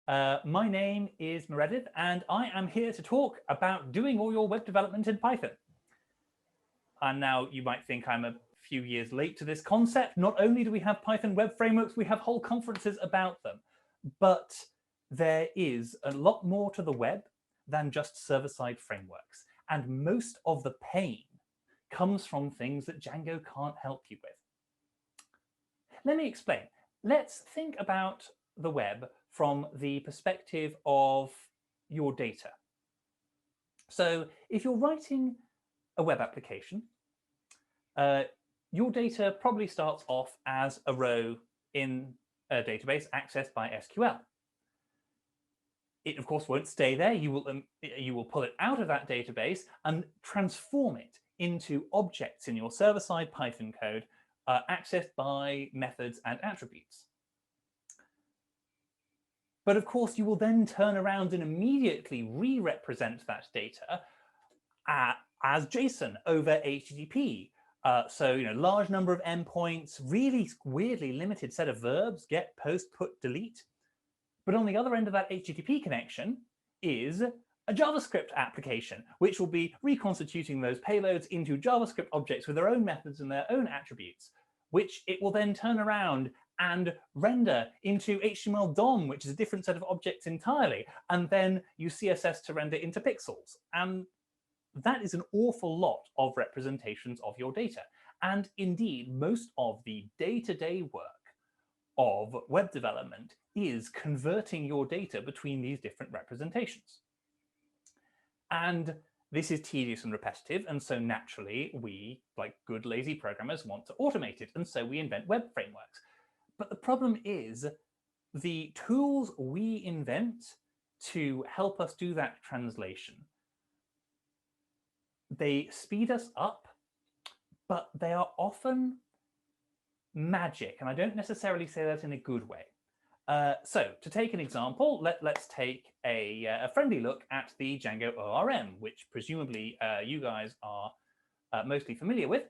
My name is Meredydd, and I am here to talk about doing all your web development in Python. And now you might think I'm a few years late to this concept. Not only do we have Python web frameworks, we have whole conferences about them. But there is a lot more to the web than just server-side frameworks. And most of the pain comes from things that Django can't help you with. Let me explain. Let's think about the web from the perspective of your data. So if you're writing a web application, your data probably starts off as a row in a database accessed by SQL. It, of course, won't stay there. You will pull it out of that database and transform it into objects in your server-side Python code accessed by methods and attributes. But of course, you will then turn around and immediately re-represent that data as JSON over HTTP. So, large number of endpoints, really weirdly limited set of verbs, get, post, put, delete. But on the other end of that HTTP connection is a JavaScript application, which will be reconstituting those payloads into JavaScript objects with their own methods and their own attributes, which it will then turn around and render into HTML DOM, which is a different set of objects entirely, and then use CSS to render into pixels. And that is an awful lot of representations of your data. And indeed, most of the day-to-day work of web development is converting your data between these different representations. And this is tedious and repetitive, and so naturally we, like good lazy programmers, want to automate it, and so we invent web frameworks. But the problem is the tools we invent to help us do that translation, they speed us up, but they are often magic, and I don't necessarily say that in a good way. So to take an example, let's take a friendly look at the Django ORM, which presumably you guys are mostly familiar with.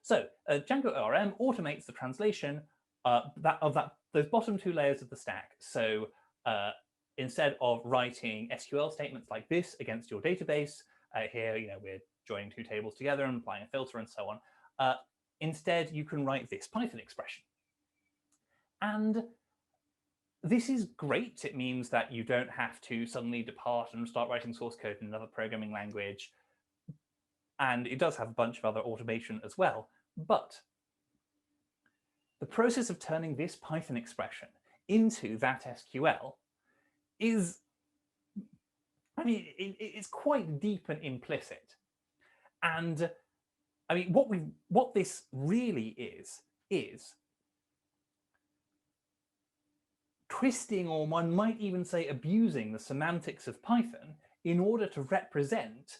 So Django ORM automates the translation those bottom two layers of the stack. So instead of writing SQL statements like this against your database, here we're joining two tables together and applying a filter and so on. Instead, you can write this Python expression. And this is great. It means that you don't have to suddenly depart and start writing source code in another programming language. And it does have a bunch of other automation as well. But the process of turning this Python expression into that SQL is, it's quite deep and implicit. And what this really is twisting, or one might even say abusing, the semantics of Python in order to represent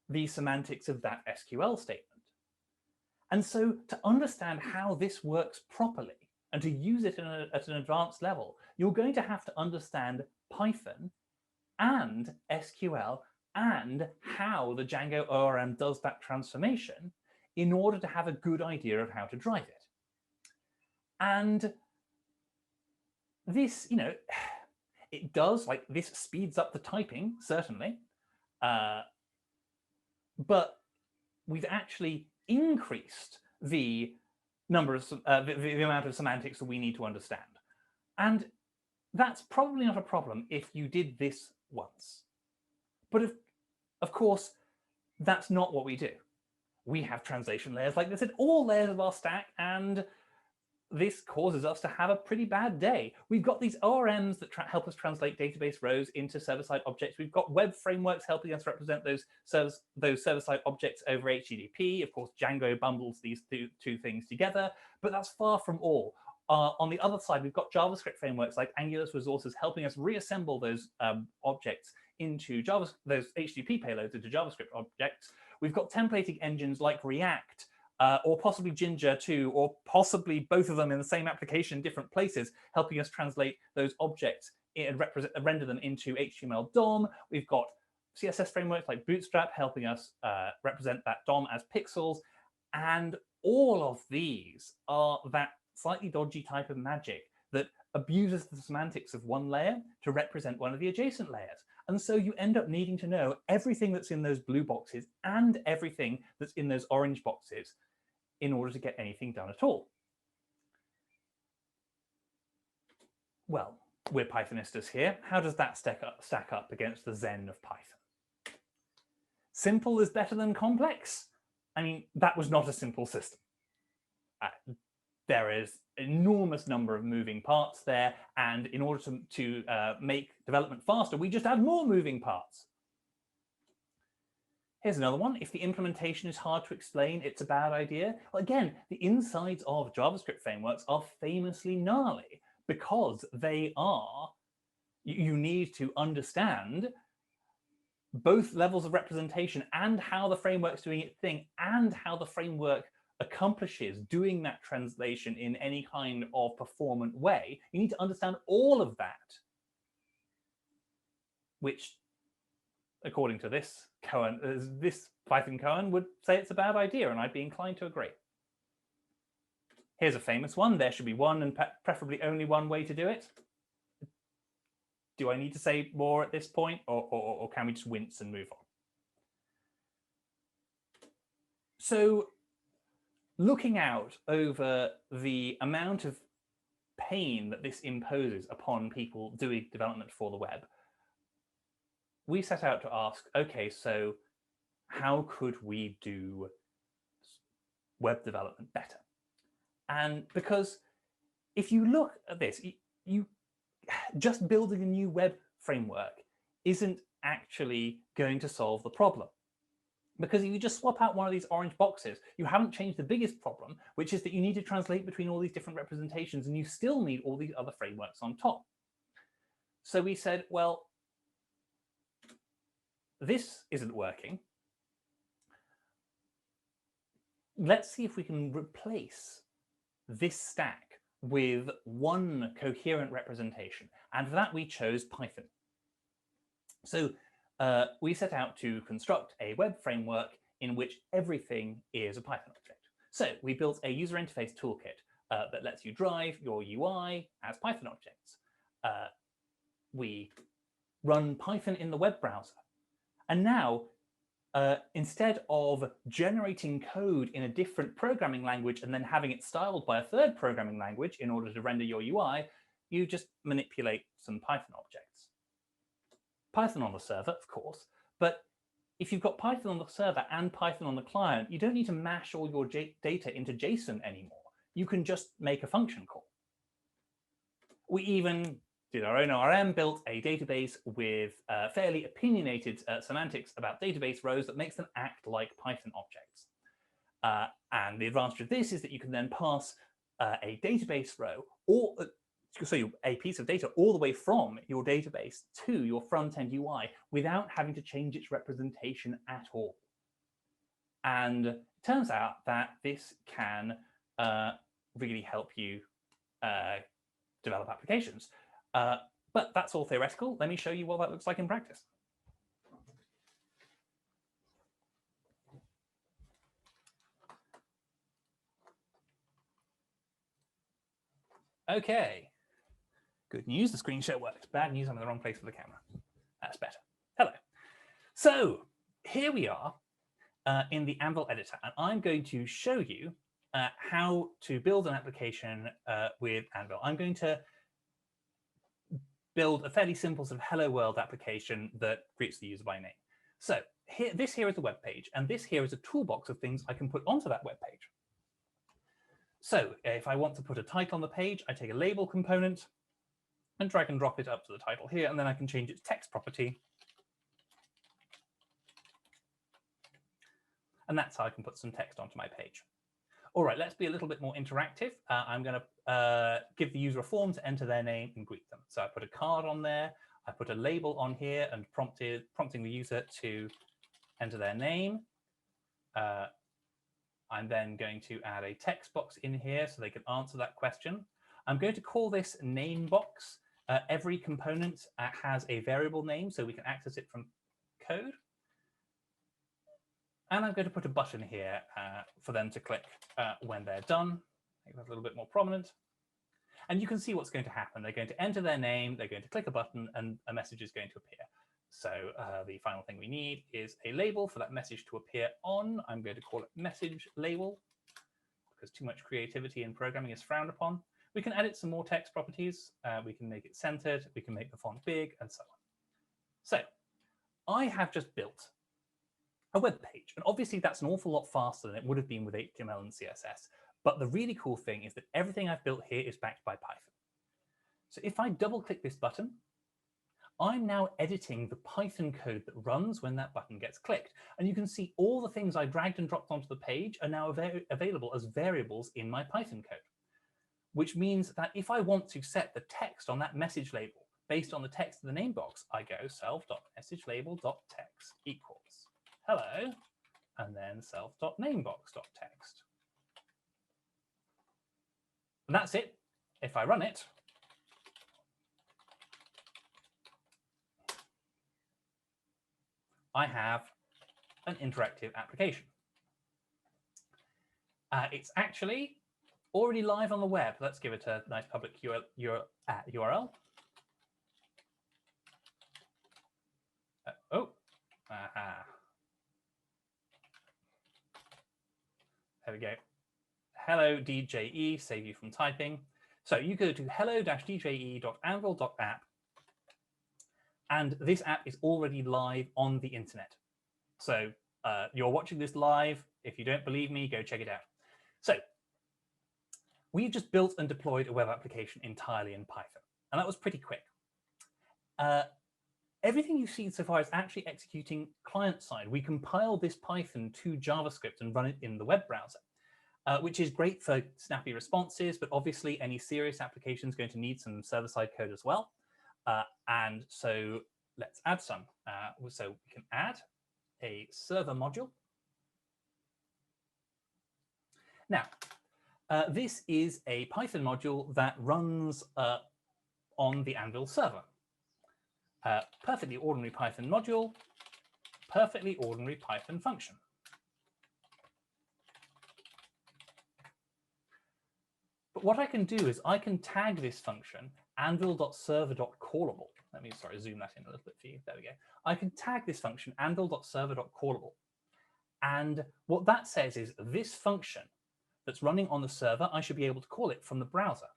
the semantics of that SQL statement. And so to understand how this works properly and to use it at an advanced level, you're going to have to understand Python and SQL and how the Django ORM does that transformation in order to have a good idea of how to drive it. And this, it does, this speeds up the typing, certainly, but we've actually increased the number of the amount of semantics that we need to understand. And that's probably not a problem if you did this once. But of course, that's not what we do. We have translation layers like this at all layers of our stack, and this causes us to have a pretty bad day. We've got these ORMs that help us translate database rows into server-side objects. We've got web frameworks helping us represent those server-side objects over HTTP. Of course, Django bundles these two things together, but that's far from all. On the other side, we've got JavaScript frameworks like Angular's resources helping us reassemble those objects into those HTTP payloads into JavaScript objects. We've got templating engines like React, or possibly Ginger too, or possibly both of them in the same application in different places, helping us translate those objects and render them into HTML DOM. We've got CSS frameworks like Bootstrap helping us represent that DOM as pixels. And all of these are that slightly dodgy type of magic that abuses the semantics of one layer to represent one of the adjacent layers. And so you end up needing to know everything that's in those blue boxes and everything that's in those orange boxes in order to get anything done at all. Well, we're Pythonistas here. How does that stack up against the Zen of Python? Simple is better than complex? I mean, that was not a simple system. There is an enormous number of moving parts there, and in order to make development faster, we just add more moving parts. Here's another one. If the implementation is hard to explain, it's a bad idea. Well, again, the insides of JavaScript frameworks are famously gnarly because they are, you need to understand both levels of representation and how the framework's doing its thing and how the framework accomplishes doing that translation in any kind of performant way. You need to understand all of that, which, according to this Python Cohen would say it's a bad idea, and I'd be inclined to agree. Here's a famous one. There should be one and preferably only one way to do it. Do I need to say more at this point, or can we just wince and move on? So looking out over the amount of pain that this imposes upon people doing development for the web, we set out to ask, okay, so how could we do web development better? And because if you look at this, you just building a new web framework isn't actually going to solve the problem. Because if you just swap out one of these orange boxes, you haven't changed the biggest problem, which is that you need to translate between all these different representations, and you still need all these other frameworks on top. So we said, well, this isn't working. Let's see if we can replace this stack with one coherent representation. And for that, we chose Python. So we set out to construct a web framework in which everything is a Python object. So we built a user interface toolkit that lets you drive your UI as Python objects. We run Python in the web browser. And now, instead of generating code in a different programming language and then having it styled by a third programming language in order to render your UI, you just manipulate some Python objects. Python on the server, of course, but if you've got Python on the server and Python on the client, you don't need to mash all your data into JSON anymore. You can just make a function call. We even did our own ORM, built a database with fairly opinionated semantics about database rows that makes them act like Python objects. And the advantage of this is that you can then pass a database row, or so a piece of data, all the way from your database to your front-end UI without having to change its representation at all. And it turns out that this can really help you develop applications. But that's all theoretical. Let me show you what that looks like in practice. Okay. Good news, the screen share worked. Bad news, I'm in the wrong place for the camera. That's better. Hello. So here we are in the Anvil editor, and I'm going to show you how to build an application with Anvil. I'm going to build a fairly simple sort of hello world application that greets the user by name. So this here is the web page, and this here is a toolbox of things I can put onto that web page. So if I want to put a title on the page, I take a label component and drag and drop it up to the title here, and then I can change its text property. And that's how I can put some text onto my page. All right, let's be a little bit more interactive. I'm going to give the user a form to enter their name and greet them. So I put a card on there, I put a label on here and prompting the user to enter their name. I'm then going to add a text box in here so they can answer that question. I'm going to call this name box. Every component has a variable name, so we can access it from code. And I'm going to put a button here for them to click when they're done. Make that a little bit more prominent. And you can see what's going to happen. They're going to enter their name, they're going to click a button, and a message is going to appear. So the final thing we need is a label for that message to appear on. I'm going to call it message label, because too much creativity in programming is frowned upon. We can edit some more text properties. We can make it centered. We can make the font big, and so on. So I have just built a web page. And obviously, that's an awful lot faster than it would have been with HTML and CSS. But the really cool thing is that everything I've built here is backed by Python. So if I double click this button, I'm now editing the Python code that runs when that button gets clicked. And you can see all the things I dragged and dropped onto the page are now available as variables in my Python code, which means that if I want to set the text on that message label based on the text of the name box, I go self.messagelabel.text equals hello, and then self.namebox.text. And that's it. If I run it, I have an interactive application. It's actually already live on the web. Let's give it a nice public URL. There we go. Hello DJE, save you from typing. So you go to hello-dje.anvil.app, and this app is already live on the internet. So you're watching this live. If you don't believe me, go check it out. So we've just built and deployed a web application entirely in Python, and that was pretty quick. Everything you've seen so far is actually executing client-side. We compile this Python to JavaScript and run it in the web browser, which is great for snappy responses, but obviously any serious application is going to need some server-side code as well. And so let's add some. So we can add a server module. Now, this is a Python module that runs on the Anvil server. Perfectly ordinary Python module, perfectly ordinary Python function. But what I can do is I can tag this function anvil.server.callable. Let me, zoom that in a little bit for you. There we go. I can tag this function anvil.server.callable. And what that says is this function that's running on the server, I should be able to call it from the browser.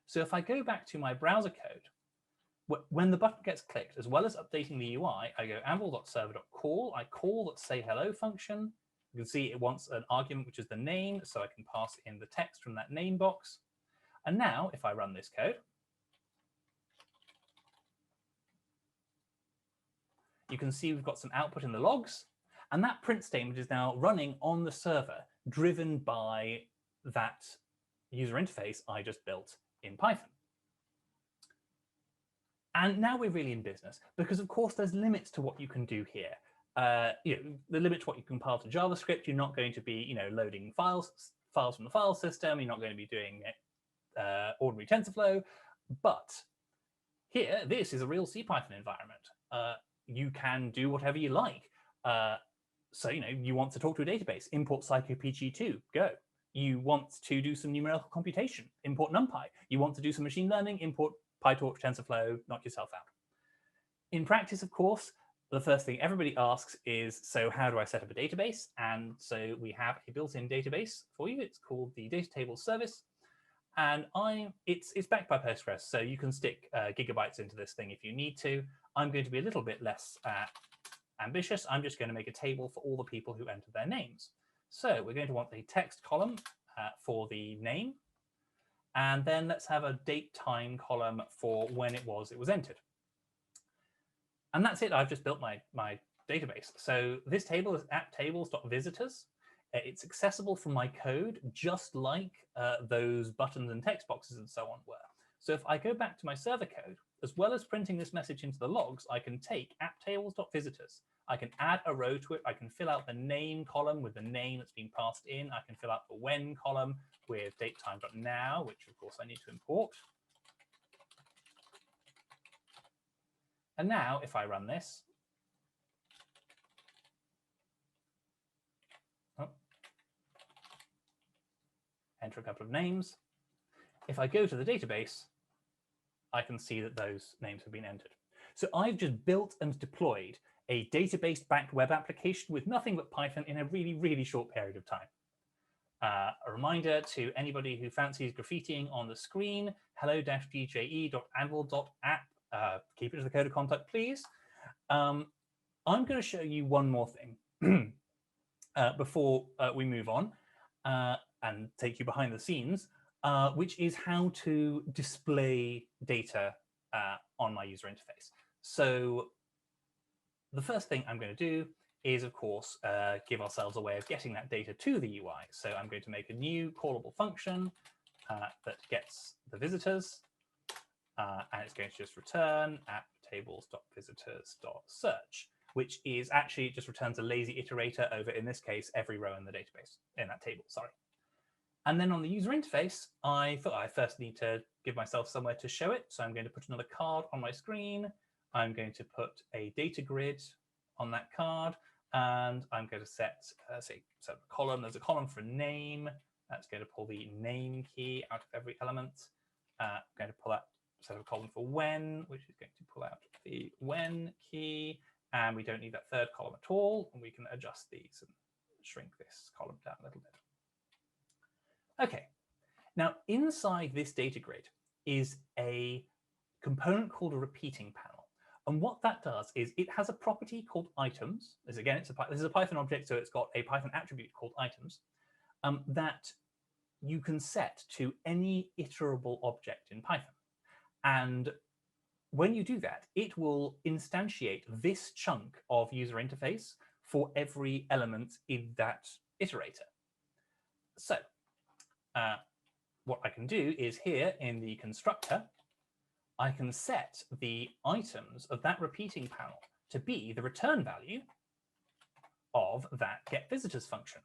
So if I go back to my browser code, when the button gets clicked, as well as updating the UI, I go anvil.server.call. I call that sayHello function. You can see it wants an argument, which is the name, so I can pass in the text from that name box. And now, if I run this code, you can see we've got some output in the logs, and that print statement is now running on the server, driven by that user interface I just built in Python. And now we're really in business, because of course there's limits to what you can do here. The limit to what you can compile to JavaScript. You're not going to be, loading files from the file system. You're not going to be doing ordinary TensorFlow. But here, this is a real CPython environment. You can do whatever you like. So, you want to talk to a database, import psycopg2, go. You want to do some numerical computation, import NumPy. You want to do some machine learning, import PyTorch, TensorFlow, knock yourself out. In practice, of course, the first thing everybody asks is, so how do I set up a database? And so we have a built-in database for you. It's called the Data Table Service. And it's backed by Postgres, so you can stick gigabytes into this thing if you need to. I'm going to be a little bit less ambitious. I'm just going to make a table for all the people who enter their names. So we're going to want a text column for the name. And then let's have a date time column for when it was entered. And that's it. I've just built my database. So this table is apptables.visitors. It's accessible from my code, just like those buttons and text boxes and so on were. So if I go back to my server code, as well as printing this message into the logs, I can take apptables.visitors. I can add a row to it. I can fill out the name column with the name that's being passed in. I can fill out the when column with datetime.now, which of course I need to import. And now if I run this, enter a couple of names, if I go to the database, I can see that those names have been entered. So I've just built and deployed a database-backed web application with nothing but Python in a really, really short period of time. A reminder to anybody who fancies graffitiing on the screen, hello-dje.anvil.app. Keep it to the code of contact, please. I'm going to show you one more thing before we move on and take you behind the scenes, which is how to display data on my user interface. So the first thing I'm going to do is, of course, give ourselves a way of getting that data to the UI. So I'm going to make a new callable function that gets the visitors, and it's going to just return app tables.visitors.search, which is actually just returns a lazy iterator over, in this case, every row in the database, in that table, sorry. And then on the user interface, I thought I first need to give myself somewhere to show it. So I'm going to put another card on my screen. I'm going to put a data grid on that card. And I'm going to set, say, a column. There's a column for name. That's going to pull the name key out of every element. I'm going to pull out set of a column for when, which is going to pull out the when key. And we don't need that third column at all. And we can adjust these and shrink this column down a little bit. OK, now inside this data grid is a component called a repeating panel. And what that does is it has a property called items. This is a Python object, so it's got a Python attribute called items that you can set to any iterable object in Python. And when you do that, it will instantiate this chunk of user interface for every element in that iterator. So what I can do is here in the constructor, I can set the items of that repeating panel to be the return value of that getVisitors function.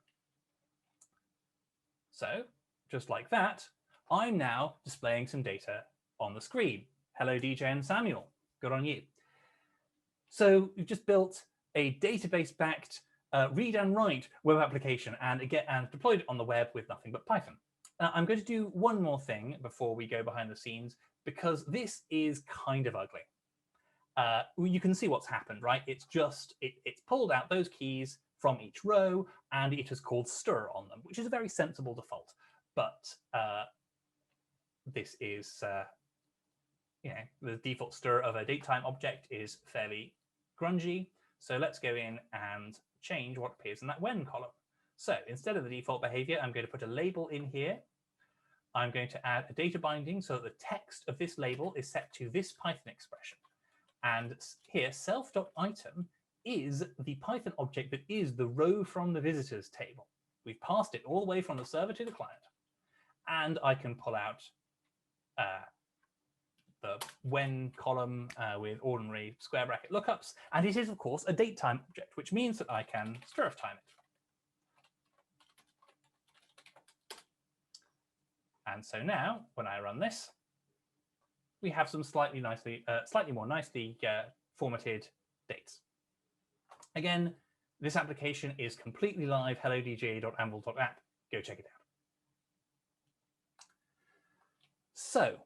So just like that, I'm now displaying some data on the screen. Hello, DJ and Samuel. Good on you. So we've just built a database-backed read and write web application and deployed it on the web with nothing but Python. I'm going to do one more thing before we go behind the scenes, because this is kind of ugly. You can see what's happened, right? It's pulled out those keys from each row, and it has called stir on them, which is a very sensible default. But this is, the default stir of a datetime object is fairly grungy. So let's go in and change what appears in that when column. So instead of the default behavior, I'm going to put a label in here. I'm going to add a data binding so that the text of this label is set to this Python expression. And here, self.item is the Python object that is the row from the visitors table. We've passed it all the way from the server to the client. And I can pull out the when column with ordinary square bracket lookups. And it is, of course, a datetime object, which means that I can stir time it. And so now, when I run this, we have some slightly more nicely formatted dates. Again, this application is completely live. hello-dj.anvil.app. Go check it out. So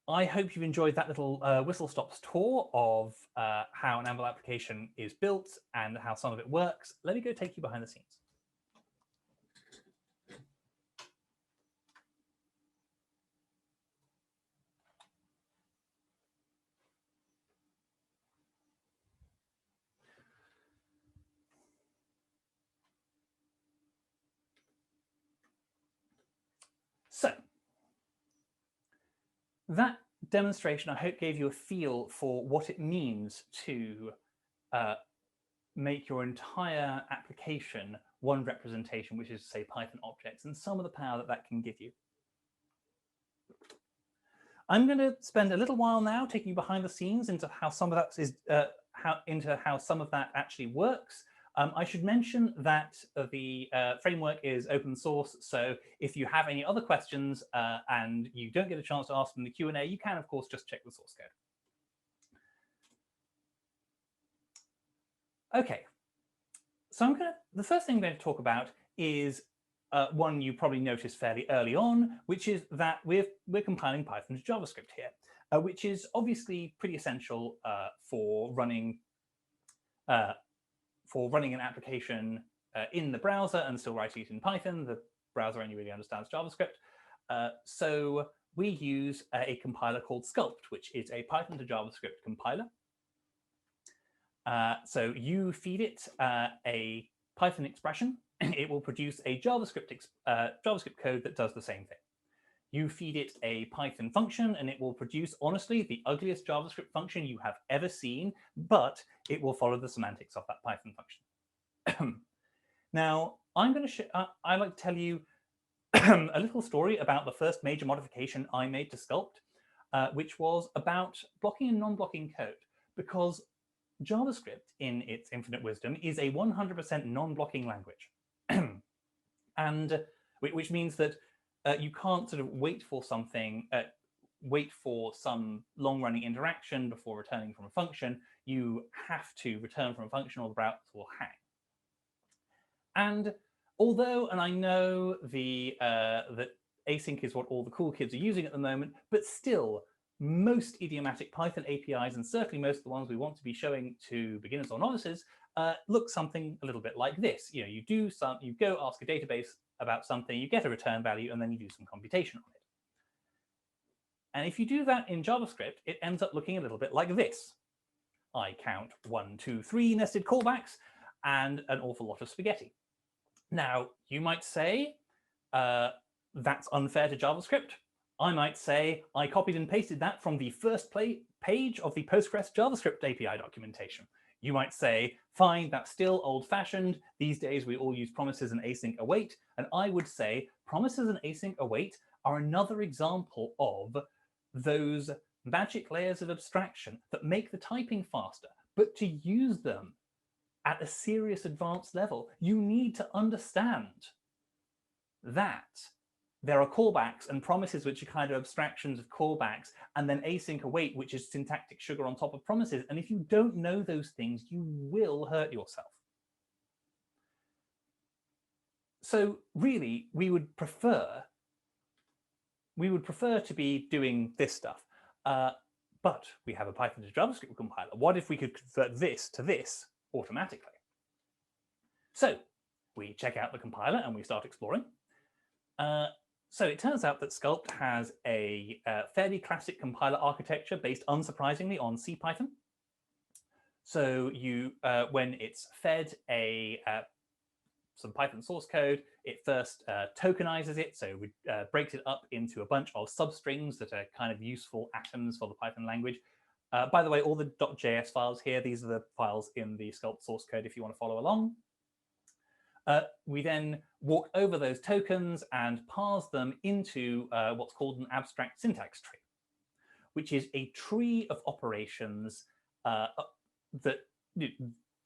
I hope you've enjoyed that little whistle-stop tour of how an Anvil application is built and how some of it works. Let me go take you behind the scenes. So that demonstration, I hope, gave you a feel for what it means to make your entire application one representation, which is to say Python objects, and some of the power that that can give you. I'm going to spend a little while now taking you behind the scenes into how some of that is how some of that actually works. I should mention that the framework is open source, so if you have any other questions and you don't get a chance to ask them in the Q&A, you can, of course, just check the source code. OK, so the first thing I'm going to talk about is one you probably noticed fairly early on, which is that we're compiling Python to JavaScript here, which is obviously pretty essential for running an application in the browser and still writing it in Python. The browser only really understands JavaScript. So we use a compiler called Sculpt, which is a Python to JavaScript compiler. So you feed it a Python expression, it will produce a JavaScript code that does the same thing. You feed it a Python function, and it will produce, honestly, the ugliest JavaScript function you have ever seen, but it will follow the semantics of that Python function. Now, I like to tell you a little story about the first major modification I made to Sculpt, which was about blocking and non-blocking code, because JavaScript, in its infinite wisdom, is a 100% non-blocking language, and which means that you can't sort of wait for something, wait for some long-running interaction before returning from a function. You have to return from a function or the browser will hang. And although, and I know that async is what all the cool kids are using at the moment, but still, most idiomatic Python APIs, and certainly most of the ones we want to be showing to beginners or novices, look something a little bit like this. You know, you go ask a database about something, you get a return value, and then you do some computation on it. And if you do that in JavaScript, it ends up looking a little bit like this. I count 1, 2, 3 nested callbacks and an awful lot of spaghetti. Now, you might say that's unfair to JavaScript. I might say I copied and pasted that from the first page of the Postgres JavaScript API documentation. You might say, fine, that's still old-fashioned. These days, we all use promises and async await. And I would say promises and async await are another example of those magic layers of abstraction that make the typing faster. But to use them at a serious advanced level, you need to understand that there are callbacks and promises, which are kind of abstractions of callbacks, and then async await, which is syntactic sugar on top of promises. And if you don't know those things, you will hurt yourself. So really, we would prefer to be doing this stuff. But we have a Python to JavaScript compiler. What if we could convert this to this automatically? So we check out the compiler and we start exploring. So it turns out that Sculpt has a fairly classic compiler architecture based, unsurprisingly, on CPython. So when it's fed some Python source code, it first tokenizes it, so it breaks it up into a bunch of substrings that are kind of useful atoms for the Python language. By the way, all the .js files here, these are the files in the Sculpt source code if you want to follow along. We then walk over those tokens and parse them into what's called an abstract syntax tree, which is a tree of operations that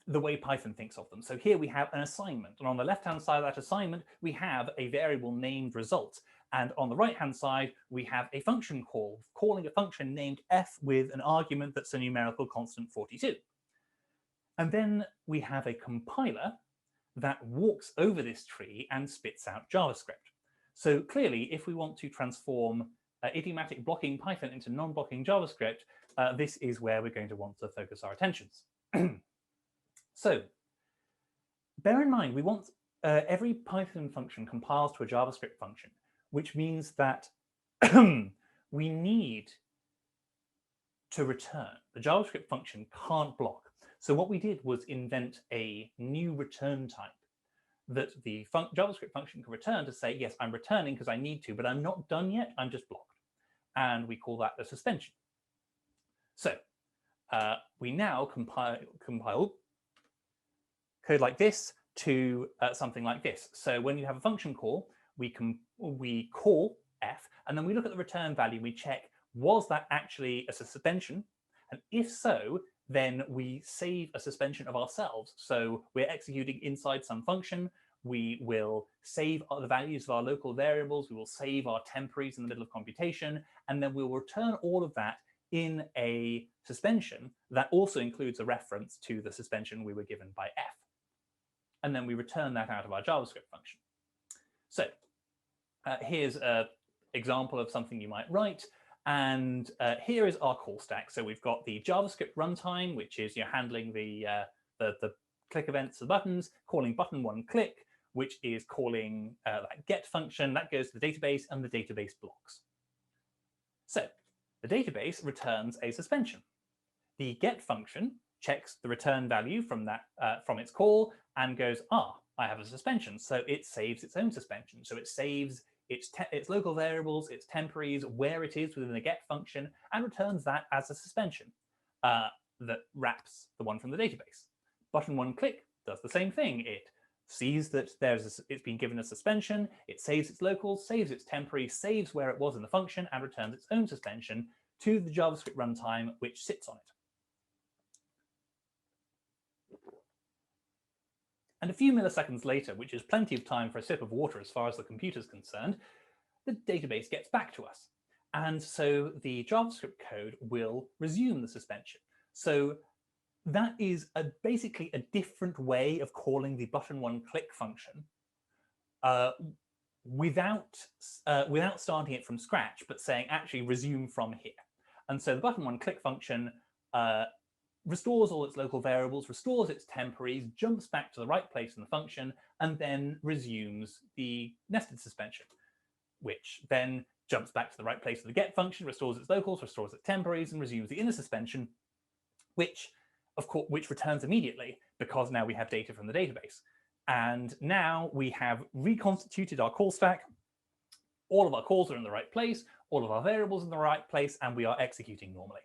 the way Python thinks of them. So here we have an assignment, and on the left-hand side of that assignment, we have a variable named result. And on the right-hand side, we have a function call, calling a function named f with an argument that's a numerical constant 42. And then we have a compiler that walks over this tree and spits out JavaScript. So clearly, if we want to transform idiomatic blocking Python into non-blocking JavaScript, this is where we're going to want to focus our attentions. So bear in mind, we want every Python function compiles to a JavaScript function, which means that we need to return. The JavaScript function can't block. So what we did was invent a new return type that the JavaScript function can return to say, yes, I'm returning because I need to, but I'm not done yet, I'm just blocked. And we call that a suspension. So we now compile code like this to something like this. So when you have a function call, we call f, and then we look at the return value, we check, was that actually a suspension? And if so, then we save a suspension of ourselves. So we're executing inside some function. We will save the values of our local variables. We will save our temporaries in the middle of computation. And then we'll return all of that in a suspension that also includes a reference to the suspension we were given by f. And then we return that out of our JavaScript function. So Here's an example of something you might write. And here is our call stack. So we've got the JavaScript runtime, which is handling the click events of buttons, calling button one click, which is calling that get function that goes to the database and the database blocks. So the database returns a suspension. The get function checks the return value from that from its call and goes, I have a suspension. So it saves its own suspension. So it saves its local variables, its temporaries, where it is within the get function, and returns that as a suspension that wraps the one from the database. Button one click does the same thing. It sees that it's been given a suspension, it saves its locals, saves its temporary, saves where it was in the function, and returns its own suspension to the JavaScript runtime, which sits on it. And a few milliseconds later, which is plenty of time for a sip of water as far as the computer's concerned, the database gets back to us. And so the JavaScript code will resume the suspension. So that is basically a different way of calling the button one click function without starting it from scratch, but saying actually resume from here. And so the button one click function restores all its local variables, restores its temporaries, jumps back to the right place in the function, and then resumes the nested suspension, which then jumps back to the right place of the get function, restores its locals, restores its temporaries, and resumes the inner suspension, which returns immediately because now we have data from the database. And now we have reconstituted our call stack. All of our calls are in the right place, all of our variables in the right place, and we are executing normally.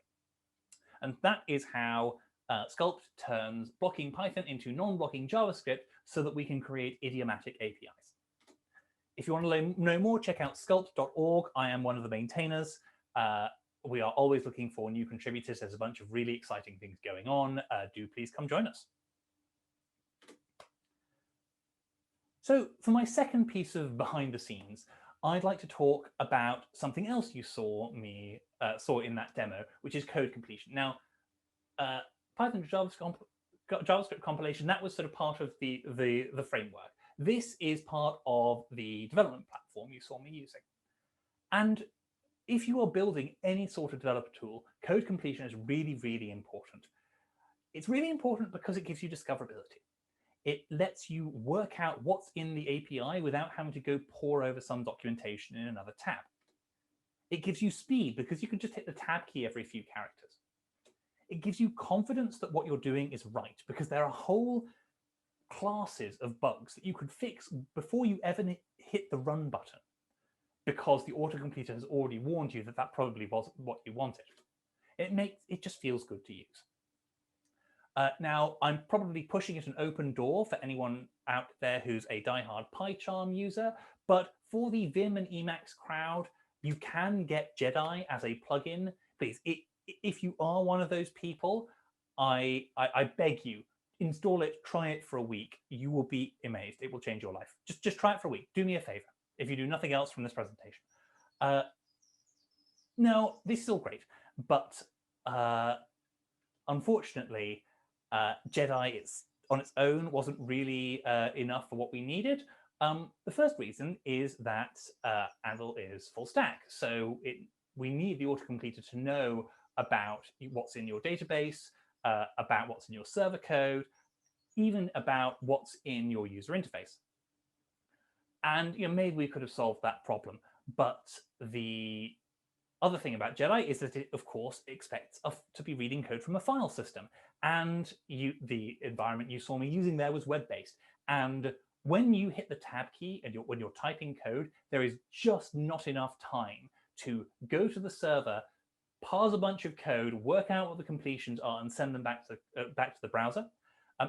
And that is how Sculpt turns blocking Python into non-blocking JavaScript so that we can create idiomatic APIs. If you want to know more, check out sculpt.org. I am one of the maintainers. We are always looking for new contributors. There's a bunch of really exciting things going on. Do please come join us. So for my second piece of behind the scenes, I'd like to talk about something else you saw in that demo, which is code completion. Now, Python JavaScript compilation, that was sort of part of the framework. This is part of the development platform you saw me using. And if you are building any sort of developer tool, code completion is really, really important. It's really important because it gives you discoverability. It lets you work out what's in the API without having to go pore over some documentation in another tab. It gives you speed because you can just hit the tab key every few characters. It gives you confidence that what you're doing is right because there are whole classes of bugs that you could fix before you ever hit the run button, because the autocompleter has already warned you that that probably wasn't what you wanted. It just feels good to use. Now, I'm probably pushing it an open door for anyone out there who's a diehard PyCharm user, but for the Vim and Emacs crowd, you can get Jedi as a plugin. Please, if you are one of those people, I beg you, install it, try it for a week. You will be amazed. It will change your life. Just try it for a week. Do me a favor if you do nothing else from this presentation. No, this is all great, but unfortunately, Jedi on its own wasn't really enough for what we needed. The first reason is that Anvil is full stack, so we need the autocompleter to know about what's in your database, about what's in your server code, even about what's in your user interface. And maybe we could have solved that problem, but the other thing about Jedi is that it, of course, expects us to be reading code from a file system. And the environment you saw me using there was web-based. And when you hit the tab key and when you're typing code, there is just not enough time to go to the server, parse a bunch of code, work out what the completions are, and send them back to the browser.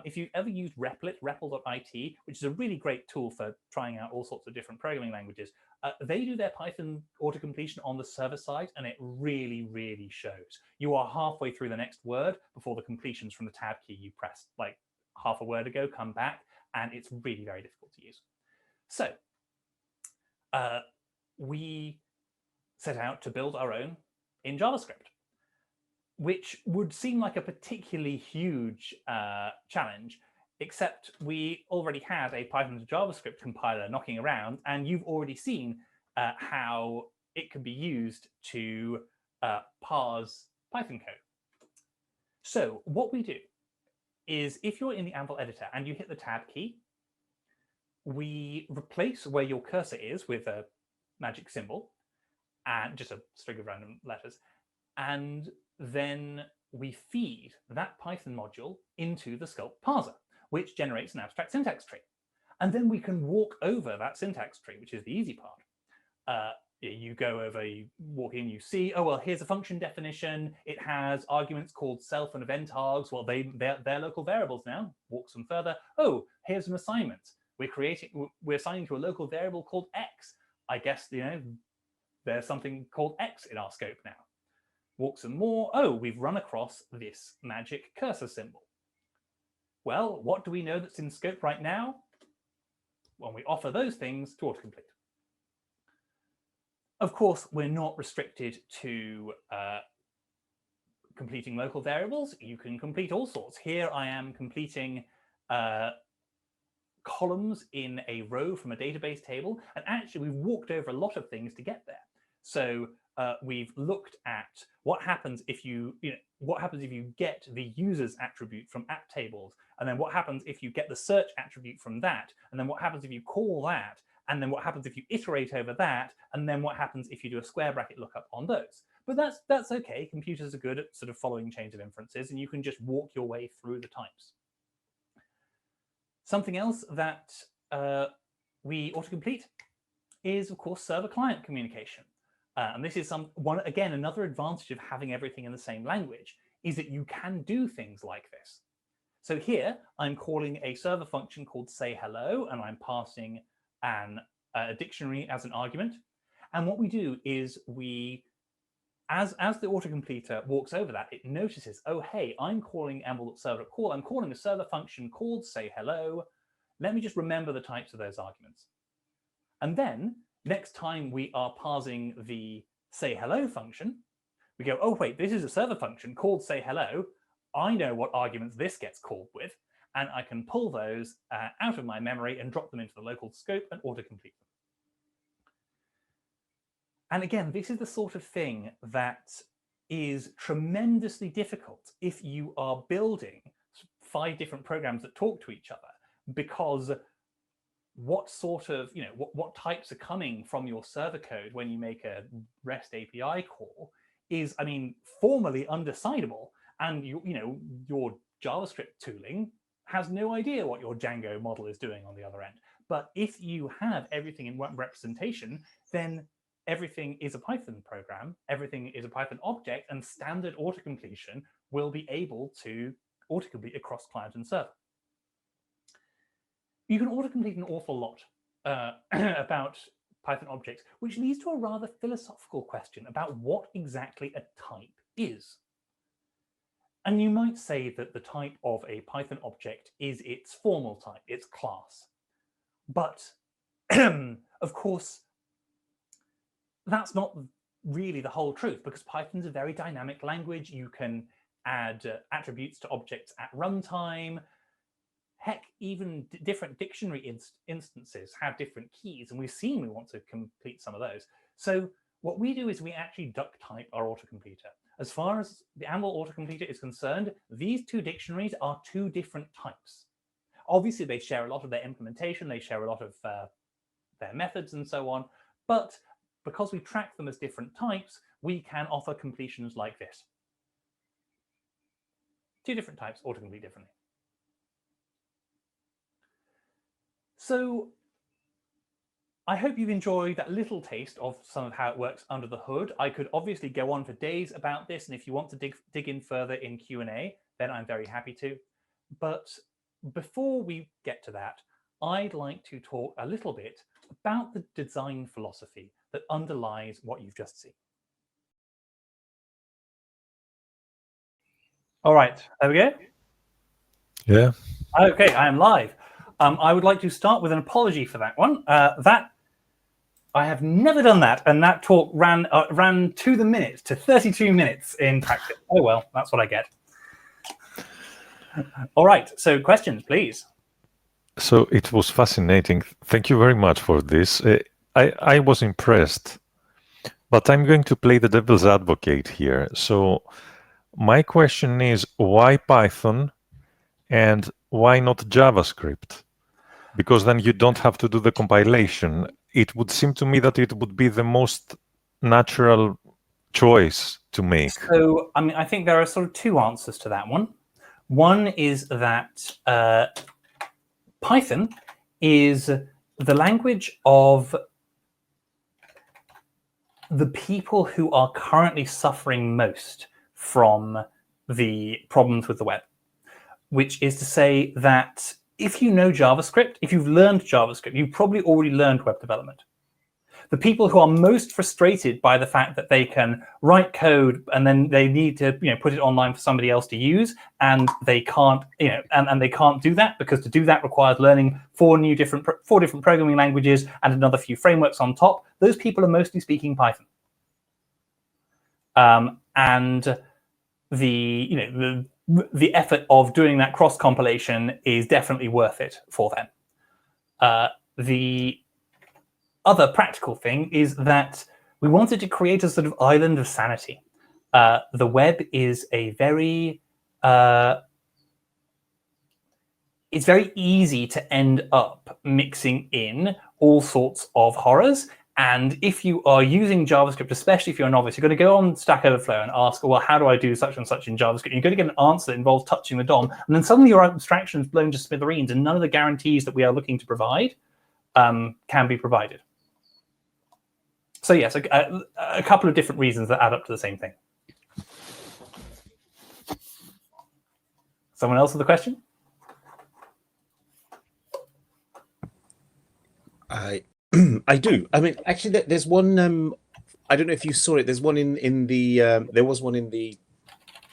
If you've ever used Replit, REPL.it, which is a really great tool for trying out all sorts of different programming languages, they do their Python autocompletion on the server side, and it really, really shows. You are halfway through the next word before the completions from the tab key you pressed like half a word ago come back, and it's really very difficult to use. So we set out to build our own in JavaScript, which would seem like a particularly huge challenge, except we already had a Python to JavaScript compiler knocking around, and you've already seen how it can be used to parse Python code. So what we do is, if you're in the Anvil editor and you hit the tab key, we replace where your cursor is with a magic symbol and just a string of random letters, and then we feed that Python module into the sculpt parser, which generates an abstract syntax tree. And then we can walk over that syntax tree, which is the easy part. You go over, you walk in, you see, oh, well, here's a function definition. It has arguments called self and event args. Well, they're local variables now. Walk some further. Oh, here's an assignment. We're assigning to a local variable called X. I guess, there's something called X in our scope now. Walk some more. Oh, we've run across this magic cursor symbol. Well, what do we know that's in scope right now? Well, we offer those things to autocomplete. Of course, we're not restricted to completing local variables. You can complete all sorts. Here I am completing columns in a row from a database table. And actually, we've walked over a lot of things to get there. So we've looked at what happens if you get the users attribute from app tables, and then what happens if you get the search attribute from that, and then what happens if you call that, and then what happens if you iterate over that, and then what happens if you do a square bracket lookup on those. But that's okay. Computers are good at sort of following chains of inferences, and you can just walk your way through the types. Something else that we autocomplete is, of course, server-client communication. And this is again, another advantage of having everything in the same language, is that you can do things like this. So here, I'm calling a server function called say hello, and I'm passing a dictionary as an argument. And what we do is as the autocompleter walks over that, it notices, oh, hey, I'm calling Anvil.server.call. I'm calling a server function called say hello. Let me just remember the types of those arguments. And then next time we are parsing the say hello function, we go, oh, wait, this is a server function called say hello. I know what arguments this gets called with, and I can pull those out of my memory and drop them into the local scope and autocomplete them. And again, this is the sort of thing that is tremendously difficult if you are building 5 different programs that talk to each other, because what sort of, what types are coming from your server code when you make a REST API call is, I mean, formally undecidable. And your JavaScript tooling has no idea what your Django model is doing on the other end. But if you have everything in one representation, then everything is a Python program, everything is a Python object, and standard autocompletion will be able to autocomplete across client and server. You can autocomplete an awful lot about Python objects, which leads to a rather philosophical question about what exactly a type is. And you might say that the type of a Python object is its formal type, its class. But of course, that's not really the whole truth, because Python's a very dynamic language. You can add attributes to objects at runtime. Heck, even different dictionary instances have different keys, and we've seen we want to complete some of those. So what we do is we actually duck type our autocompleter. As far as the Anvil autocompleter is concerned, these 2 dictionaries are 2 different types. Obviously, they share a lot of their implementation, they share a lot of their methods and so on, but because we track them as different types, we can offer completions like this. 2 different types autocomplete differently. So I hope you've enjoyed that little taste of some of how it works under the hood. I could obviously go on for days about this, and if you want to dig in further in Q&A, then I'm very happy to. But before we get to that, I'd like to talk a little bit about the design philosophy that underlies what you've just seen. All right, there we go. Yeah. Okay, I am live. I would like to start with an apology for that one. I have never done that, and that talk ran to the minute, to 32 minutes in practice. Oh well, that's what I get. All right, so questions, please. So it was fascinating. Thank you very much for this. I was impressed, but I'm going to play the devil's advocate here. So my question is, why Python and why not JavaScript? Because then you don't have to do the compilation. It would seem to me that it would be the most natural choice to make. So, I mean, I think there are sort of two answers to that one. One is that Python is the language of the people who are currently suffering most from the problems with the web, which is to say that if you know JavaScript, if you've learned JavaScript, you've probably already learned web development. The people who are most frustrated by the fact that they can write code and then they need to, put it online for somebody else to use, and they can't, and they can't do that because to do that requires learning four different programming languages and another few frameworks on top. Those people are mostly speaking Python, and the effort of doing that cross compilation is definitely worth it for them. The other practical thing is that we wanted to create a sort of island of sanity. The web is a very it's very easy to end up mixing in all sorts of horrors. And if you are using JavaScript, especially if you're a novice, you're going to go on Stack Overflow and ask, well, how do I do such and such in JavaScript? You're going to get an answer that involves touching the DOM. And then suddenly your abstraction is blown to smithereens, and none of the guarantees that we are looking to provide can be provided. So yes, a couple of different reasons that add up to the same thing. Someone else with a question? I do. I mean, actually, there's one. I don't know if you saw it. There's one in the. There was one in the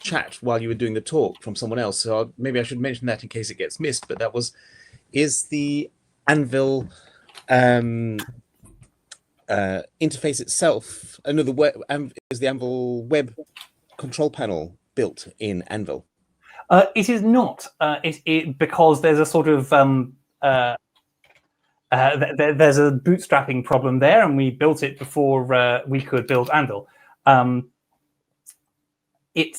chat while you were doing the talk from someone else. So maybe I should mention that in case it gets missed. But that is the Anvil interface itself. No, is the Anvil web control panel built in Anvil? It is not. Because there's a sort of there's a bootstrapping problem there, and we built it before we could build Anvil. It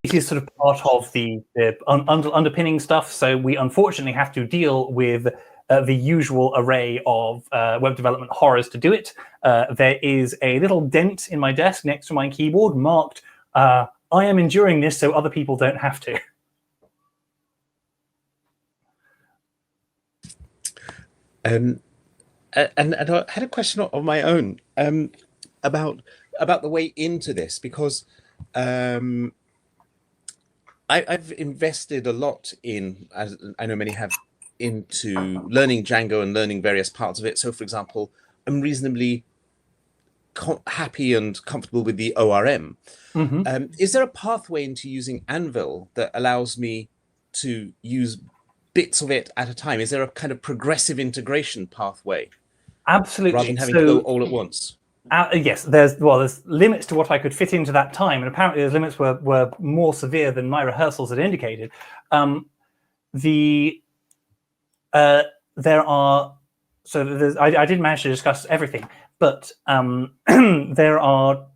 is sort of part of the underpinning stuff. So we unfortunately have to deal with the usual array of web development horrors to do it. There is a little dent in my desk next to my keyboard marked, I am enduring this so other people don't have to. And I had a question of my own about the way into this, because I've invested a lot in, as I know many have, into learning Django and learning various parts of it. So, for example, I'm reasonably happy and comfortable with the ORM. Mm-hmm. Is there a pathway into using Anvil that allows me to use bits of it at a time? Is there a kind of progressive integration pathway? Absolutely. Rather than having to go all at once? Yes, there's limits to what I could fit into that time, and apparently those limits were more severe than my rehearsals had indicated. I didn't manage to discuss everything, but there are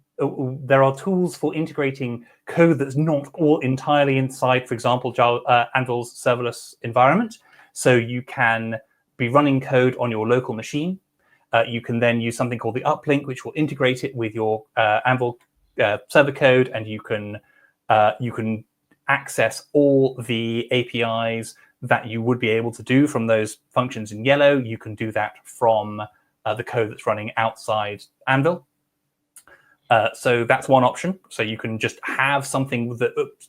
tools for integrating code that's not all entirely inside, for example, Anvil's serverless environment. So you can be running code on your local machine. You can then use something called the uplink, which will integrate it with your Anvil server code, and you can access all the APIs that you would be able to do from those functions in yellow. You can do that from the code that's running outside Anvil. So that's one option. So you can just have something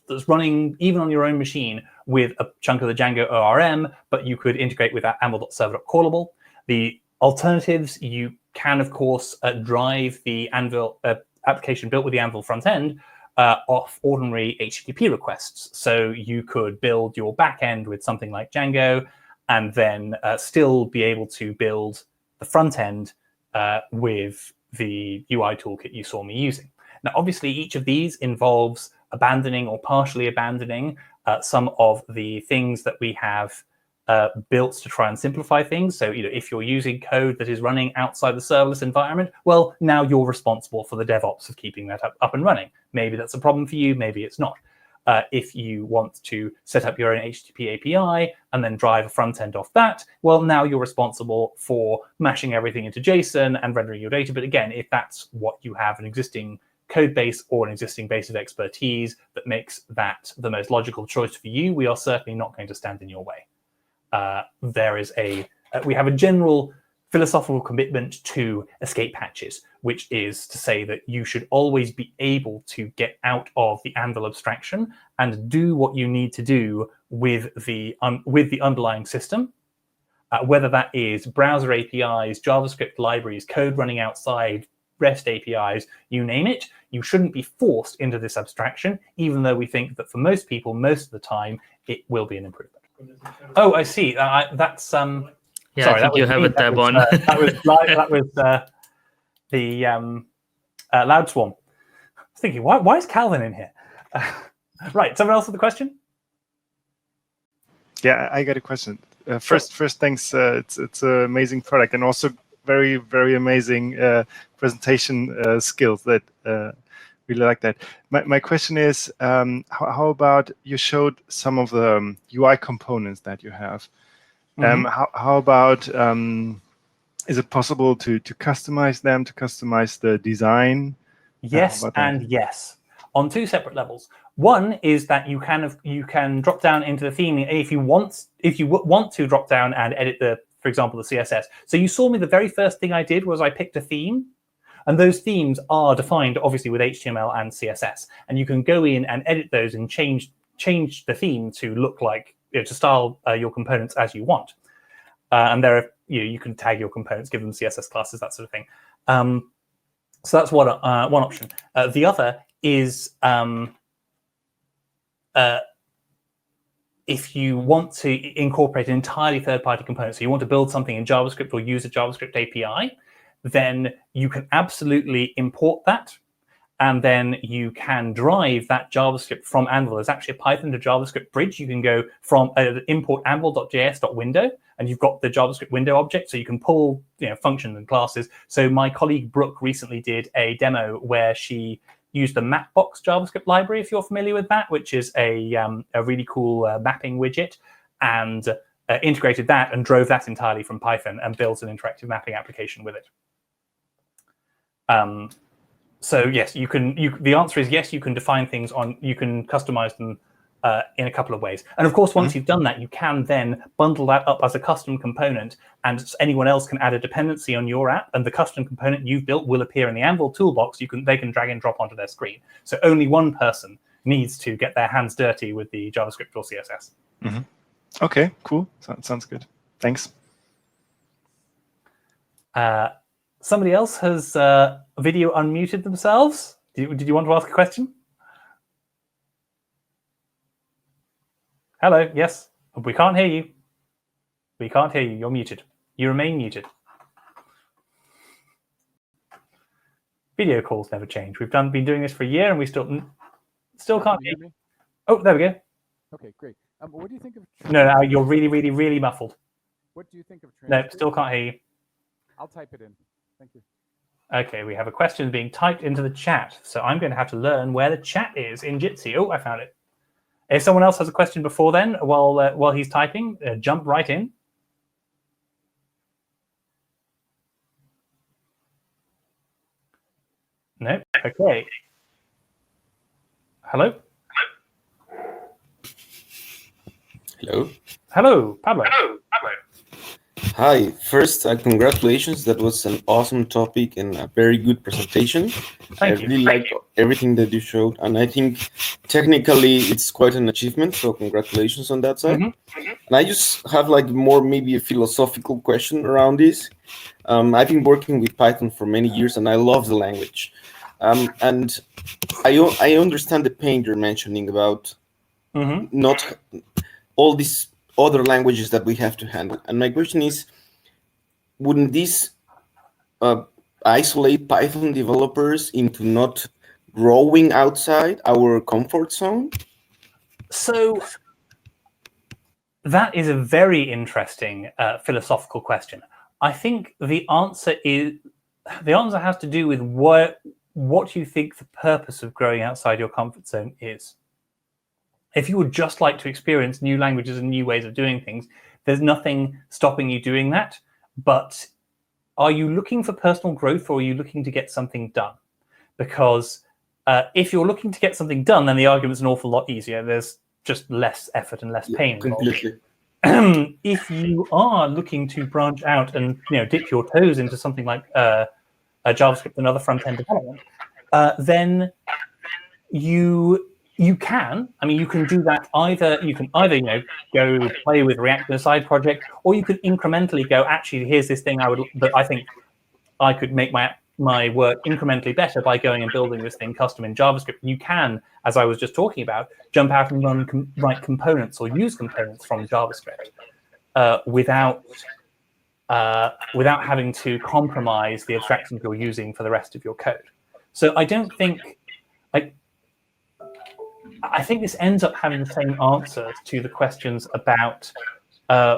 that's running even on your own machine with a chunk of the Django ORM, but you could integrate with that anvil.server.callable. The alternatives, you can, of course, drive the Anvil application built with the Anvil front end off ordinary HTTP requests. So you could build your backend with something like Django, and then still be able to build the front end with the UI toolkit you saw me using. Now, obviously, each of these involves abandoning or partially abandoning some of the things that we have built to try and simplify things. So, if you're using code that is running outside the serverless environment, well, now you're responsible for the DevOps of keeping that up and running. Maybe that's a problem for you, maybe it's not. If you want to set up your own HTTP API and then drive a front end off that, well, now you're responsible for mashing everything into JSON and rendering your data. But again, if that's what you have, an existing code base or an existing base of expertise that makes that the most logical choice for you, we are certainly not going to stand in your way. We have a general philosophical commitment to escape hatches, which is to say that you should always be able to get out of the Anvil abstraction and do what you need to do with the underlying system, whether that is browser APIs, JavaScript libraries, code running outside, REST APIs, you name it. You shouldn't be forced into this abstraction, even though we think that for most people, most of the time, it will be an improvement. Oh, I see. That's Yeah, sorry, I think you have a tab on. That was the Loud Swarm. I was thinking, why is Calvin in here? Right, someone else with a question? Yeah, I got a question. First, thanks. It's an amazing product, and also very, very amazing presentation skills. That really like that. My question is, how about you showed some of the UI components that you have? How about is it possible to customize them, to customize the design? Yes and yes, on two separate levels. One is that you can drop down into the theme if you want to drop down and edit for example, the CSS. So you saw me, the very first thing I did was I picked a theme, and those themes are defined obviously with HTML and CSS, and you can go in and edit those and change the theme to look like, to style your components as you want. And there are, you can tag your components, give them CSS classes, that sort of thing. So that's one option. The other is if you want to incorporate an entirely third-party component, so you want to build something in JavaScript or use a JavaScript API, then you can absolutely import that. And then you can drive that JavaScript from Anvil. There's actually a Python to JavaScript bridge. You can go from import anvil.js.window, and you've got the JavaScript window object, so you can pull functions and classes. So my colleague Brooke recently did a demo where she used the Mapbox JavaScript library, if you're familiar with that, which is a really cool mapping widget, and integrated that and drove that entirely from Python and built an interactive mapping application with it. So yes, you can. The answer is yes. You can define things you can customize them in a couple of ways. And of course, once you've done that, you can then bundle that up as a custom component, and anyone else can add a dependency on your app, and the custom component you've built will appear in the Anvil toolbox. They can drag and drop onto their screen. So only one person needs to get their hands dirty with the JavaScript or CSS. Okay, cool. Sounds good. Thanks. Somebody else has video unmuted themselves. Did you want to ask a question? Hello, yes. We can't hear you. We can't hear you. You're muted. You remain muted. Video calls never change. We've been doing this for a year, and we still can't hear you. Oh, there we go. Okay, great. What do you think of? No, you're really, really, really muffled. What do you think of? No, still can't hear you. I'll type it in. Thank you. Okay, we have a question being typed into the chat, so I'm going to have to learn where the chat is in Jitsi. Oh, I found it. If someone else has a question before then, while he's typing, jump right in. No. Okay. Hello. Hello. Hello, Pablo. Hello, Pablo. Hi. First, congratulations. That was an awesome topic and a very good presentation. Thank you. I really liked everything that you showed, and I think technically it's quite an achievement. So congratulations on that side. And I just have maybe a philosophical question around this. I've been working with Python for many years, and I love the language. And I understand the pain you're mentioning about not all these other languages that we have to handle. And my question is, wouldn't this isolate Python developers into not growing outside our comfort zone? So That is a very interesting philosophical question. I think the answer has to do with what you think the purpose of growing outside your comfort zone is. If you would just like to experience new languages and new ways of doing things, there's nothing stopping you doing that. But are you looking for personal growth, or are you looking to get something done? Because if you're looking to get something done, then the argument's an awful lot easier. There's just less effort and less pain involved. Completely. If you are looking to branch out and dip your toes into something like JavaScript and other front-end development, then you can. I mean, you can do that either. You can either go play with React in a side project, or you could incrementally go. Actually, here's this thing that I think I could make my work incrementally better by going and building this thing custom in JavaScript. You can, as I was just talking about, jump out and write components or use components from JavaScript without having to compromise the abstractions you're using for the rest of your code. So I don't think I think this ends up having the same answer to the questions about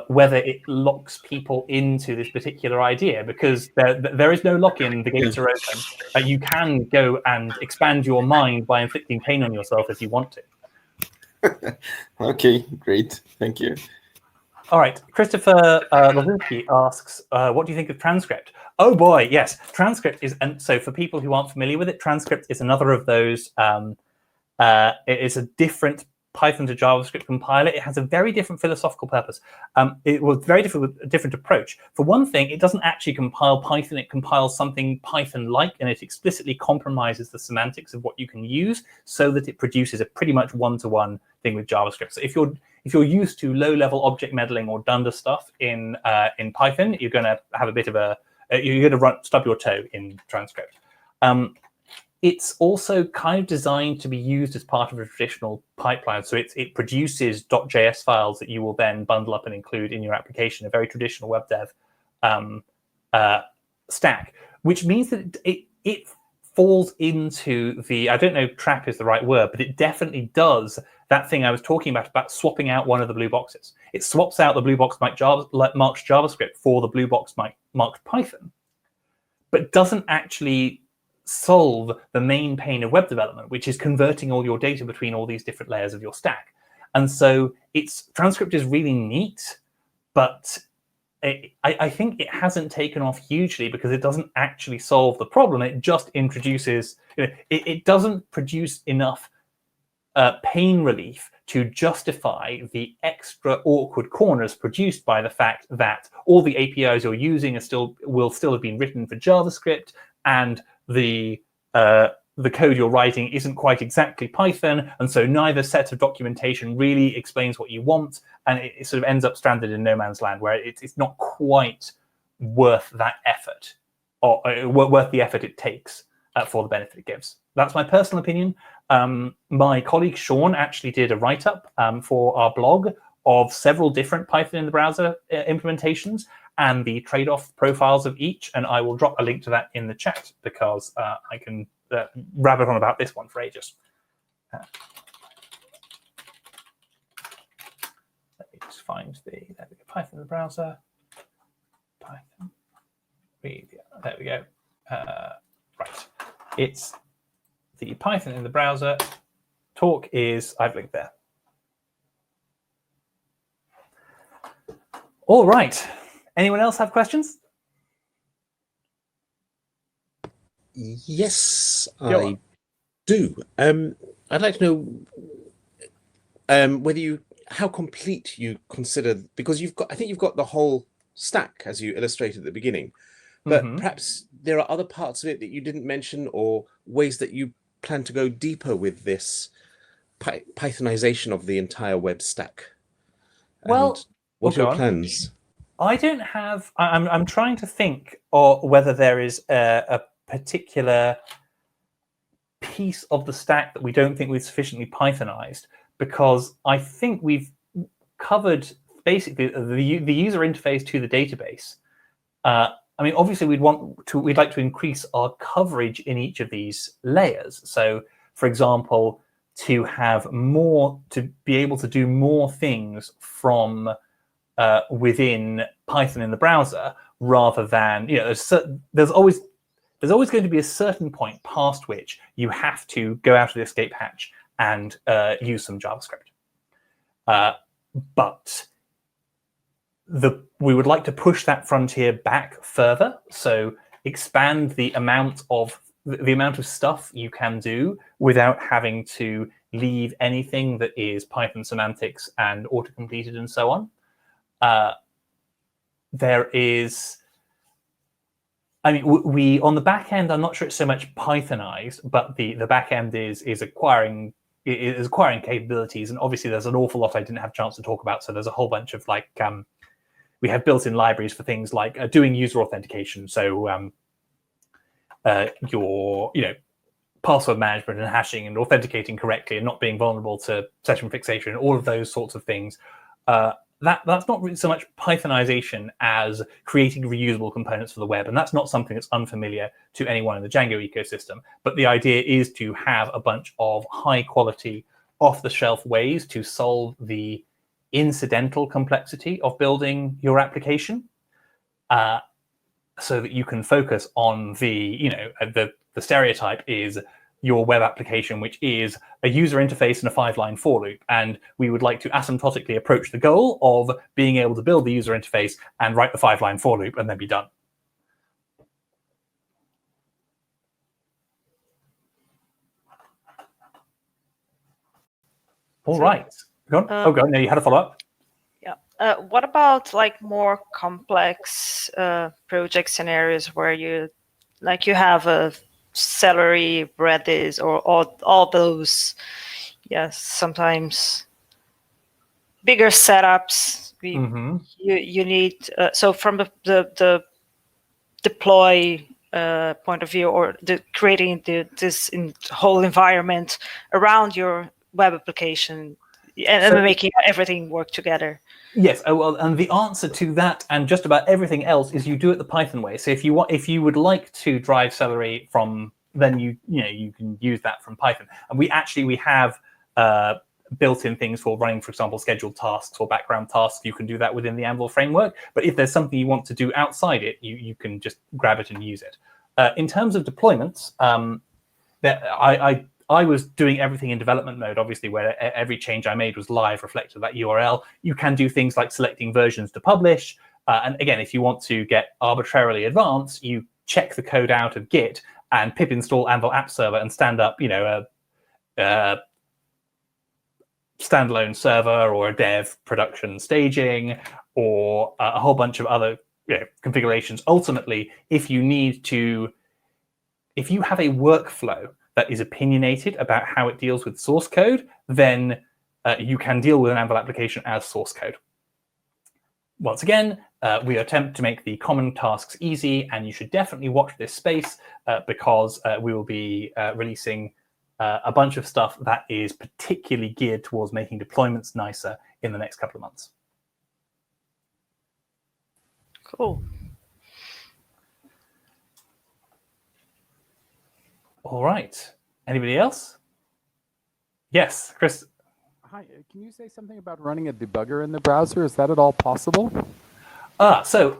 whether it locks people into this particular idea, because there is no lock-in, the gates are open. You can go and expand your mind by inflicting pain on yourself if you want to. Okay, great. Thank you. All right, Christopher Lozinski asks, what do you think of transcript? Oh boy, yes, transcript is, and so for people who aren't familiar with it, transcript is another of those, it is a different Python to JavaScript compiler. It has a very different philosophical purpose. It was very different approach. For one thing, it doesn't actually compile Python. It compiles something Python-like, and it explicitly compromises the semantics of what you can use so that it produces a pretty much one-to-one thing with JavaScript. So if you're used to low-level object modeling or dunder stuff in Python, you're going to have a bit of a you're going to stub your toe in transcript. It's also kind of designed to be used as part of a traditional pipeline. So it produces .js files that you will then bundle up and include in your application, a very traditional web dev stack, which means that it falls into the, I don't know if trap is the right word, but it definitely does that thing I was talking about swapping out one of the blue boxes. It swaps out the blue box marked JavaScript for the blue box marked Python, but doesn't actually solve the main pain of web development, which is converting all your data between all these different layers of your stack. And so transcript is really neat, but I think it hasn't taken off hugely because it doesn't actually solve the problem. It just introduces, it doesn't produce enough pain relief to justify the extra awkward corners produced by the fact that all the APIs you're using will still have been written for JavaScript, and the code you're writing isn't quite exactly Python, and so neither set of documentation really explains what you want, and it sort of ends up stranded in no man's land, where it's not quite worth that effort, or worth the effort it takes for the benefit it gives. That's my personal opinion. My colleague Sean actually did a write-up for our blog of several different Python in the browser implementations and the trade-off profiles of each, and I will drop a link to that in the chat because I can rabbit on about this one for ages. Let me just find there we go, Python in the browser, Python, there we go. Right, it's the Python in the browser talk I've linked there. All right. Anyone else have questions? Yes, I do. I'd like to know how complete you consider, because I think you've got the whole stack as you illustrated at the beginning, but perhaps there are other parts of it that you didn't mention, or ways that you plan to go deeper with this Pythonization of the entire web stack. Well, what are your plans? I don't have. I'm trying to think, or whether there is a particular piece of the stack that we don't think we've sufficiently Pythonized, because I think we've covered basically the user interface to the database. I mean, obviously, we'd like to increase our coverage in each of these layers. So, for example, to have more, to be able to do more things from within Python in the browser, rather than, you know, there's always going to be a certain point past which you have to go out of the escape hatch and use some JavaScript. But we would like to push that frontier back further, so expand the amount of stuff you can do without having to leave anything that is Python semantics and auto-completed and so on. There is, I mean, we on the back end, I'm not sure it's so much Pythonized, but the back end is acquiring capabilities, and obviously there's an awful lot I didn't have a chance to talk about. So there's a whole bunch of like we have built-in libraries for things like doing user authentication. So your password management and hashing and authenticating correctly and not being vulnerable to session fixation and all of those sorts of things. That's not really so much Pythonization as creating reusable components for the web. And that's not something that's unfamiliar to anyone in the Django ecosystem. But the idea is to have a bunch of high quality, off-the-shelf ways to solve the incidental complexity of building your application, so that you can focus on the stereotype is your web application, which is a user interface and a 5-line for loop. And we would like to asymptotically approach the goal of being able to build the user interface and write the 5-line for loop and then be done. All right. Go on. Go on. No, you had a follow-up? Yeah. What about like more complex project scenarios where you have a Celery, Meredydd, or all those, yes, sometimes bigger setups. You need so from the deploy point of view, or creating this whole environment around your web application and making everything work together. Yes, well, and the answer to that and just about everything else is you do it the Python way. So if you would like to drive Celery from, then you can use that from Python. And we have built-in things for running, for example, scheduled tasks or background tasks. You can do that within the Anvil framework. But if there's something you want to do outside it, you can just grab it and use it. In terms of deployments, I was doing everything in development mode, obviously, where every change I made was live, reflected that URL. You can do things like selecting versions to publish. And again, if you want to get arbitrarily advanced, you check the code out of Git and pip install Anvil App Server and stand up, a standalone server or a dev production staging or a whole bunch of other configurations. Ultimately, if you have a workflow that is opinionated about how it deals with source code, then you can deal with an Anvil application as source code. Once again, we attempt to make the common tasks easy, and you should definitely watch this space because we will be releasing a bunch of stuff that is particularly geared towards making deployments nicer in the next couple of months. Cool. All right. Anybody else? Yes, Chris. Hi. Can you say something about running a debugger in the browser? Is that at all possible? Thank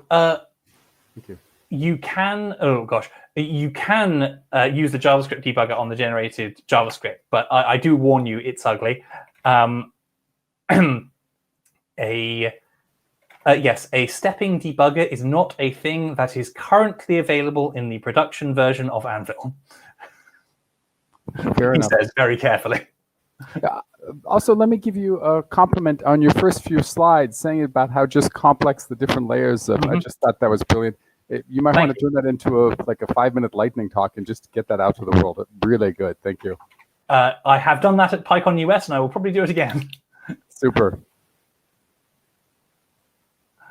you. You can. Oh gosh, you can use the JavaScript debugger on the generated JavaScript, but I do warn you, it's ugly. Yes, a stepping debugger is not a thing that is currently available in the production version of Anvil. Fair enough. He says very carefully. Also, let me give you a compliment on your first few slides, saying about how just complex the different layers of. I just thought that was brilliant. You might want to turn that into a 5-minute lightning talk and just get that out to the world. Really good. Thank you. I have done that at PyCon US, and I will probably do it again. Super.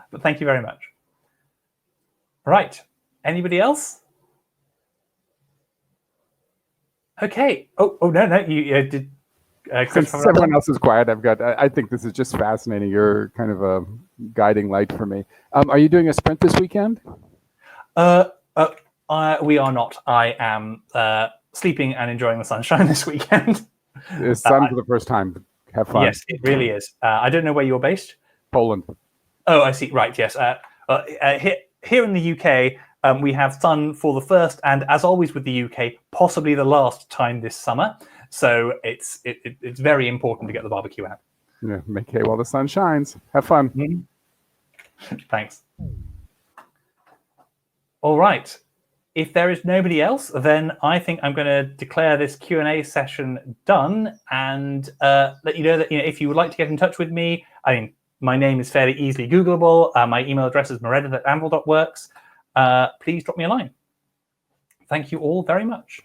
But thank you very much. Right. Anybody else? Okay. Oh no. You did. Since everyone else is quiet, I think this is just fascinating. You're kind of a guiding light for me. Are you doing a sprint this weekend? We are not. I am sleeping and enjoying the sunshine this weekend. It's sun for the first time. Have fun. Yes, it really is. I don't know where you're based. Poland. Oh, I see. Right. Yes. Here in the UK, we have sun for the first and, as always with the UK, possibly the last time this summer. So it's very important to get the barbecue out. Yeah, make hay while the sun shines. Have fun. Mm-hmm. Thanks. All right. If there is nobody else, then I think I'm going to declare this Q&A session done and let you know that if you would like to get in touch with me, I mean, my name is fairly easily Googleable. My email address is meredydd@anvil.works. Please drop me a line. Thank you all very much.